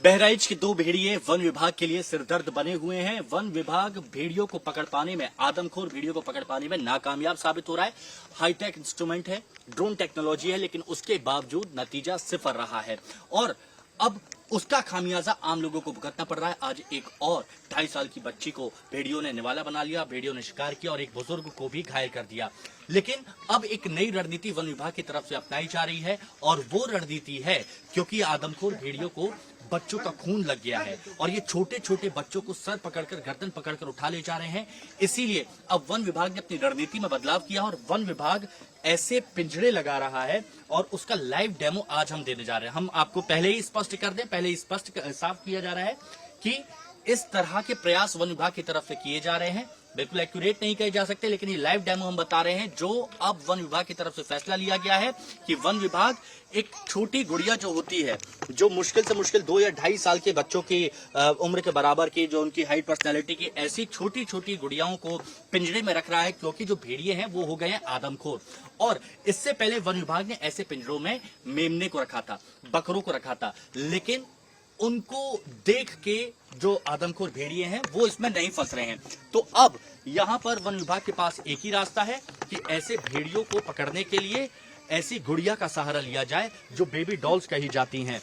बहराइच के दो भेड़िए वन विभाग के लिए सिरदर्द बने हुए हैं। वन विभाग भेड़ियों को पकड़ पाने में, आदमखोर भेड़ियों को पकड़ पाने में नाकामयाब साबित हो रहा है। हाईटेक इंस्ट्रूमेंट है, ड्रोन टेक्नोलॉजी है, लेकिन उसके बावजूद नतीजा सिफर रहा है और अब उसका खामियाजा आम लोगों को भुगतना पड़ रहा है। आज एक और 2.5 साल की बच्ची को भेड़ियों ने निवाला बना लिया, भेड़ियों ने शिकार किया और एक बुजुर्ग को भी घायल कर दिया। लेकिन अब एक नई रणनीति वन विभाग की तरफ से अपनाई जा रही है और वो रणनीति है क्योंकि आदमखोर भेड़ियों को बच्चों का खून लग गया है और ये छोटे छोटे बच्चों को सर पकड़कर, गर्दन पकड़कर उठा ले जा रहे हैं। इसीलिए अब वन विभाग ने अपनी रणनीति में बदलाव किया और वन विभाग ऐसे पिंजड़े लगा रहा है और उसका लाइव डेमो आज हम देने जा रहे हैं। हम आपको पहले ही स्पष्ट कर दें, पहले ही स्पष्ट साफ किया जा रहा है कि इस तरह के प्रयास वन विभाग की तरफ से किए जा रहे हैं। बिल्कुल एक्यूरेट नहीं कहे जा सकते, लेकिन ये लाइव डेमो हम बता रहे हैं जो अब वन विभाग की तरफ से फैसला लिया गया है कि वन विभाग एक छोटी गुड़िया जो होती है, जो मुश्किल से मुश्किल 2 या 2.5 साल के बच्चों की उम्र के बराबर की, जो उनकी हाइट पर्सनैलिटी की, ऐसी छोटी छोटी गुड़ियाओं को पिंजरे में रख रहा है क्योंकि जो भेड़िए हैं वो हो गए हैं आदमखोर। और इससे पहले वन विभाग ने ऐसे पिंजरों में मेमने को रखा था, बकरों को रखा था, लेकिन उनको देख के जो आदमखोर भेड़िए हैं वो इसमें नहीं फंस रहे हैं। तो अब यहां पर वन विभाग के पास एक ही रास्ता है कि ऐसे भेड़ियों को पकड़ने के लिए ऐसी गुड़िया का सहारा लिया जाए जो बेबी डॉल्स कही जाती हैं।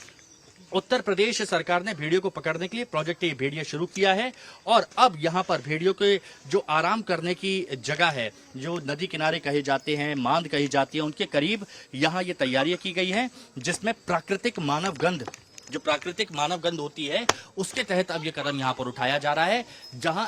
उत्तर प्रदेश सरकार ने भेड़ियों को पकड़ने के लिए प्रोजेक्ट ये भेड़िया शुरू किया है और अब यहाँ पर भेड़ियों के जो आराम करने की जगह है, जो नदी किनारे कहे जाते हैं, मांद कही जाती है, उनके करीब यहाँ ये तैयारियां की गई हैं जिसमें प्राकृतिक मानव गंध, जो प्राकृतिक मानव गंध होती है, उसके तहत अब ये कदम यहाँ पर उठाया जा रहा है जहां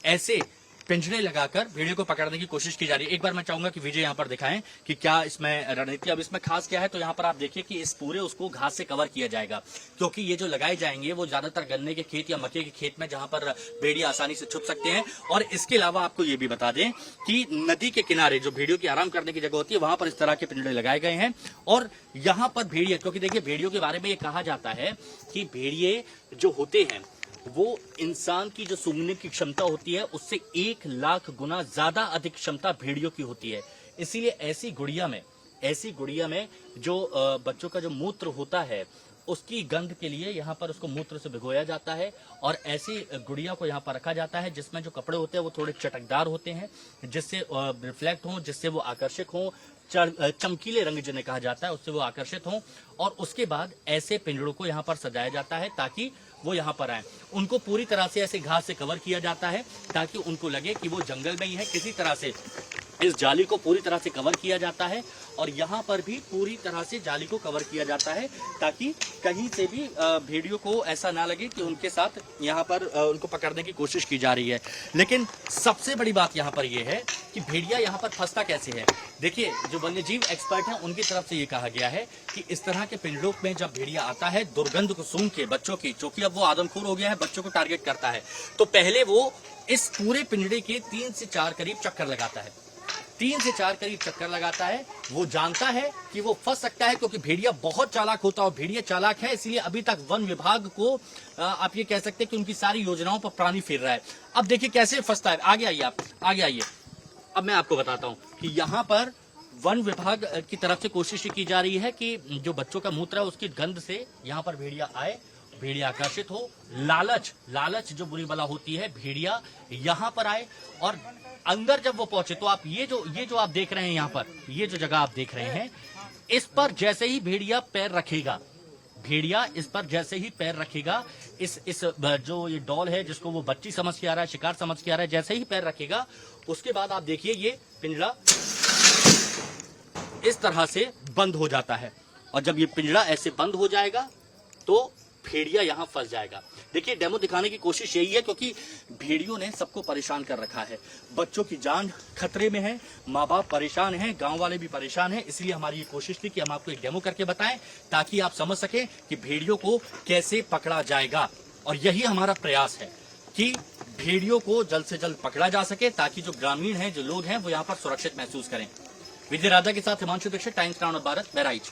ऐसे पिंजरे लगाकर भेड़ियों को पकड़ने की कोशिश की जा रही है। एक बार मैं चाहूंगा कि विजय यहाँ पर दिखाएं कि क्या इसमें रणनीति, अब इसमें खास क्या है। तो यहाँ पर आप देखिए कि इस पूरे उसको घास से कवर किया जाएगा क्योंकि ये जो लगाए जाएंगे वो ज्यादातर गन्ने के खेत या मक्के के खेत में, जहां पर भेड़िया आसानी से छुप सकते हैं। और इसके अलावा आपको ये भी बता दें कि नदी के किनारे जो भेड़ियों की आराम करने की जगह होती है वहां पर इस तरह के पिंजरे लगाए गए हैं और यहाँ पर भेड़िया, क्योंकि देखिए भेड़ियों के बारे में ये कहा जाता है कि भेड़िए जो होते हैं वो इंसान की जो सूंघने की क्षमता होती है उससे 1 लाख गुना ज्यादा अधिक क्षमता भेड़ियों की होती है। इसीलिए ऐसी गुड़िया में जो बच्चों का जो मूत्र होता है उसकी गंध के लिए यहाँ पर उसको मूत्र से भिगोया जाता है और ऐसी गुड़िया को यहाँ पर रखा जाता है जिसमें जो कपड़े होते हैं वो थोड़े चटकदार होते हैं, जिससे रिफ्लेक्ट हों, जिससे वो आकर्षक हों, चमकीले रंग जिन्हें कहा जाता है उससे वो आकर्षित हों। और उसके बाद ऐसे पिंजड़ों को यहाँ पर सजाया जाता है ताकि वो यहाँ पर आए। उनको पूरी तरह से ऐसे घास से कवर किया जाता है ताकि उनको लगे कि वो जंगल में ही है। किसी तरह से इस जाली को पूरी तरह से कवर किया जाता है और यहाँ पर भी पूरी तरह से जाली को कवर किया जाता है ताकि कहीं से भी भेड़ियों को ऐसा ना लगे कि उनके साथ यहाँ पर उनको पकड़ने की कोशिश की जा रही है। लेकिन सबसे बड़ी बात यहाँ पर यह है कि भेड़िया यहाँ पर फंसता कैसे है। देखिए, जो वन्यजीव एक्सपर्ट हैं उनकी तरफ से ये कहा गया है कि इस तरह के पिंजरों में जब भेड़िया आता है, दुर्गंध को सूंघ के बच्चों की, चूंकि अब वो आदमखोर हो गया है, बच्चों को टारगेट करता है, तो पहले वो इस पूरे पिंजरे के 3 से 4 करीब चक्कर लगाता है। 3 से 4 करीब चक्कर लगाता है। वो जानता है कि वो फंस सकता है क्योंकि भेड़िया बहुत चालाक होता है और भेड़िया चालाक है, इसलिए अभी तक वन विभाग को आप ये कह सकते हैं कि उनकी सारी योजनाओं पर पानी फिर रहा है। अब देखिए कैसे फंसता है। आगे आइए, आप आगे आइए। अब मैं आपको बताता हूं कि यहाँ पर वन विभाग की तरफ से कोशिश की जा रही है कि जो बच्चों का मूत्र है उसकी गंध से यहाँ पर भेड़िया आए, भेड़िया आकर्षित हो, लालच जो बुरी बला होती है, भेड़िया यहाँ पर आए और अंदर जब वो पहुंचे तो आप ये जो आप देख रहे हैं यहाँ पर, ये जो जगह आप देख रहे हैं, इस पर जैसे ही भेड़िया पैर रखेगा, इस जो ये डॉल है जिसको वो बच्ची समझ के आ रहा है, शिकार समझ के आ रहा है, जैसे ही पैर रखेगा उसके बाद आप देखिए ये पिंजरा इस तरह से बंद हो जाता है और जब ये पिंजरा ऐसे बंद हो जाएगा तो भेड़िया यहाँ फंस जाएगा। देखिए, डेमो दिखाने की कोशिश यही है क्योंकि भेड़ियों ने सबको परेशान कर रखा है। बच्चों की जान खतरे में है, माँ बाप परेशान हैं, गांव वाले भी परेशान हैं। इसलिए हमारी ये कोशिश थी कि हम आपको एक डेमो करके बताएं ताकि आप समझ सकें कि भेड़ियों को कैसे पकड़ा जाएगा। और यही हमारा प्रयास है कि भेड़ियों को जल्द से जल्द पकड़ा जा सके ताकि जो ग्रामीण हैं, जो लोग हैं, वो यहाँ पर सुरक्षित महसूस करें। विजय राधा के साथ Himanshu Dixit, Times Now Bharat, Bahraich.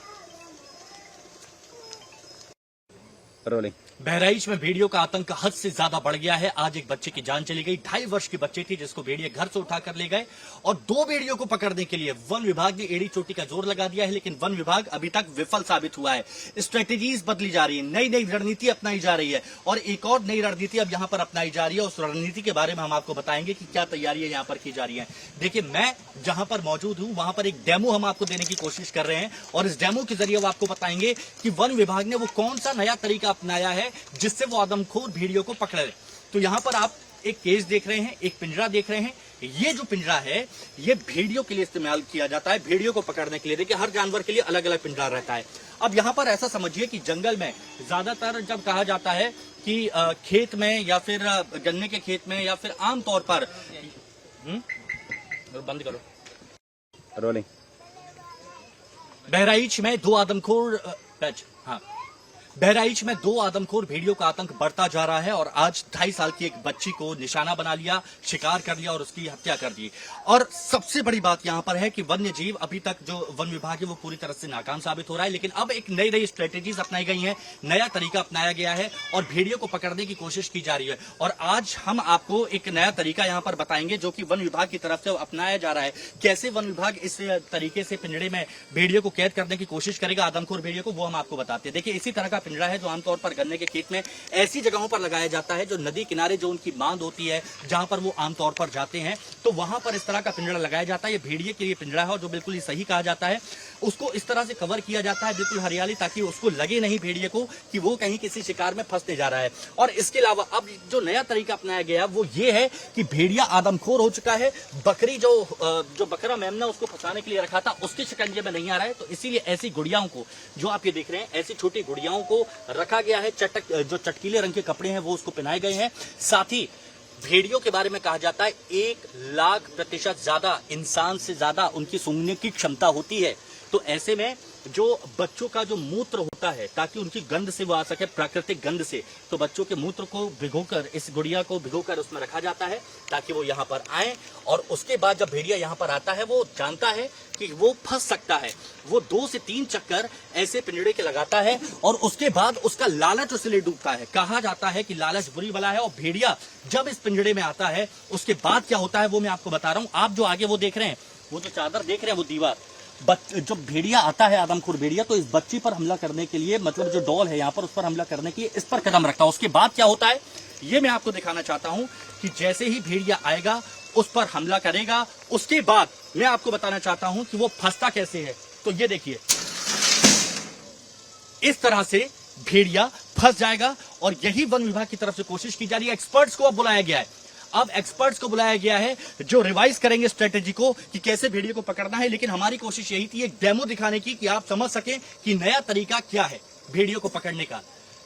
Rolling. Bahraich में भेड़ियों का आतंक हद से ज्यादा बढ़ गया है। आज एक बच्चे की जान चली गई। 2.5 वर्ष की बच्ची थी जिसको भेड़िए घर से उठाकर ले गए और 2 भेड़ियों को पकड़ने के लिए वन विभाग ने एड़ी चोटी का जोर लगा दिया है, लेकिन वन विभाग अभी तक विफल साबित हुआ है। स्ट्रेटेजीज बदली जा रही है, नई नई रणनीति अपनाई जा रही है और एक और नई रणनीति अब यहाँ पर अपनाई जा रही है। उस रणनीति के बारे में हम आपको बताएंगे कि क्या तैयारियां यहाँ पर की जा रही है। देखिए, मैं जहां पर मौजूद हूं वहां पर एक डेमो हम आपको देने की कोशिश कर रहे हैं और इस डेमो के जरिए वो आपको बताएंगे कि वन विभाग ने वो कौन सा नया तरीका अपनाया है जिससे वो आदमखोर भेड़ियों को पकड़े। तो यहाँ पर आप एक केज देख रहे हैं, एक पिंजरा देख रहे हैं। ये जो पिंजरा है ये भेड़ियों के लिए इस्तेमाल किया जाता है, भेड़ियों को पकड़ने के लिए। देखिए, हर जानवर के लिए अलग अलग पिंजरा रहता है। अब यहाँ पर ऐसा समझिए कि जंगल में ज्यादातर जब कहा जाता है कि खेत में या फिर गन्ने के खेत में या फिर आमतौर पर बंद करो। रोलिंग। बहराइच में 2 आदमखोर बहराइच में 2 आदमखोर भेड़ियों का आतंक बढ़ता जा रहा है और आज 2.5 साल की एक बच्ची को निशाना बना लिया, शिकार कर लिया और उसकी हत्या कर दी। और सबसे बड़ी बात यहां पर है कि वन्य जीव अभी तक जो वन विभाग है वो पूरी तरह से नाकाम साबित हो रहा है, लेकिन अब एक नई नई स्ट्रेटेजीज अपनाई गई है, नया तरीका अपनाया गया है और भेड़ियों को पकड़ने की कोशिश की जा रही है। और आज हम आपको एक नया तरीका यहां पर बताएंगे जो कि वन विभाग की तरफ से अपनाया जा रहा है। कैसे वन विभाग इस तरीके से पिंजरे में भेड़ियों को कैद करने की कोशिश करेगा, आदमखोर भेड़ियों को, वो हम आपको बताते हैं। देखिए, इसी तरह का पिंजरा है जो आमतौर पर गन्ने के खेत में ऐसी जगहों पर लगाया जाता है जो नदी किनारे जो उनकी बांध होती है, जहां पर वो आमतौर पर जाते हैं, तो वहां पर इस तरह का पिंजरा लगाया जाता है। ये भेड़िए के लिए पिंजरा है और जो बिल्कुल ही सही कहा जाता है। उसको इस तरह से कवर किया जाता है, बिल्कुल हरियाली, ताकि उसको लगे नहीं भेड़िए को कि वो कहीं किसी शिकार में फंसने जा रहा है। और इसके अलावा अब जो नया तरीका अपनाया गया वो ये है कि भेड़िया आदमखोर हो चुका है। बकरी जो बकरा मेमना उसको फंसाने के लिए रखा था उसके शिकंजे में नहीं आ रहा है, तो इसीलिए ऐसी गुड़ियाओं को, जो आप ये देख रहे हैं, ऐसी छोटी गुड़ियाओं को रखा गया है। जो चटकीले रंग के कपड़े हैं वो उसको पहनाए गए हैं। साथ ही भेड़ियों के बारे में कहा जाता है 1,00,000% ज्यादा इंसान से ज्यादा उनकी सूंघने की क्षमता होती है। तो ऐसे में जो बच्चों का जो मूत्र होता है, ताकि उनकी गंध से वो आ सके, प्राकृतिक गंध से, तो बच्चों के मूत्र को भिगोकर, इस गुड़िया को भिगोकर उसमें रखा जाता है ताकि वो यहाँ पर आए। और उसके बाद जब भेड़िया यहाँ पर आता है वो जानता है कि वो फंस सकता है, वो 2 से 3 चक्कर ऐसे पिंजड़े के लगाता है और उसके बाद उसका लालच उससे डूबता है। कहा जाता है कि लालच बुरी बला है और भेड़िया जब इस पिंजड़े में आता है उसके बाद क्या होता है वो मैं आपको बता रहा हूँ। आप जो आगे वो देख रहे हैं, वो जो चादर देख रहे हैं, वो दीवार, जब भेड़िया आता है, आदमखोर भेड़िया, तो इस बच्ची पर हमला करने के लिए, मतलब जो डॉल है यहाँ पर, उस पर हमला करने के लिए इस पर कदम रखता है। उसके बाद क्या होता है ये मैं आपको दिखाना चाहता हूं कि जैसे ही भेड़िया आएगा उस पर हमला करेगा, उसके बाद मैं आपको बताना चाहता हूं कि वो फंसता कैसे है। तो ये देखिए, इस तरह से भेड़िया फंस जाएगा और यही वन विभाग की तरफ से कोशिश की जा रही है। एक्सपर्ट्स को अब बुलाया गया है, अब एक्सपर्ट्स को बुलाया गया है जो रिवाइज करेंगे स्ट्रेटेजी को कि कैसे भेड़िए को पकड़ना है। लेकिन हमारी कोशिश यही थी एक डेमो दिखाने की कि आप समझ सकें कि नया तरीका क्या है भेड़ियों को पकड़ने का।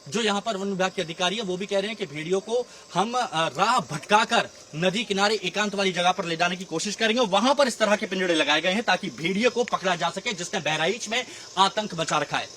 जो यहाँ पर वन विभाग के अधिकारी है वो भी कह रहे हैं कि भेड़ियों को हम राह भटकाकर नदी किनारे एकांत वाली जगह पर ले जाने की कोशिश करेंगे। वहां पर इस तरह के पिंजड़े लगाए गए हैं ताकि भेड़िए को पकड़ा जा सके, जिसने बहराइच में आतंक मचा रखा है।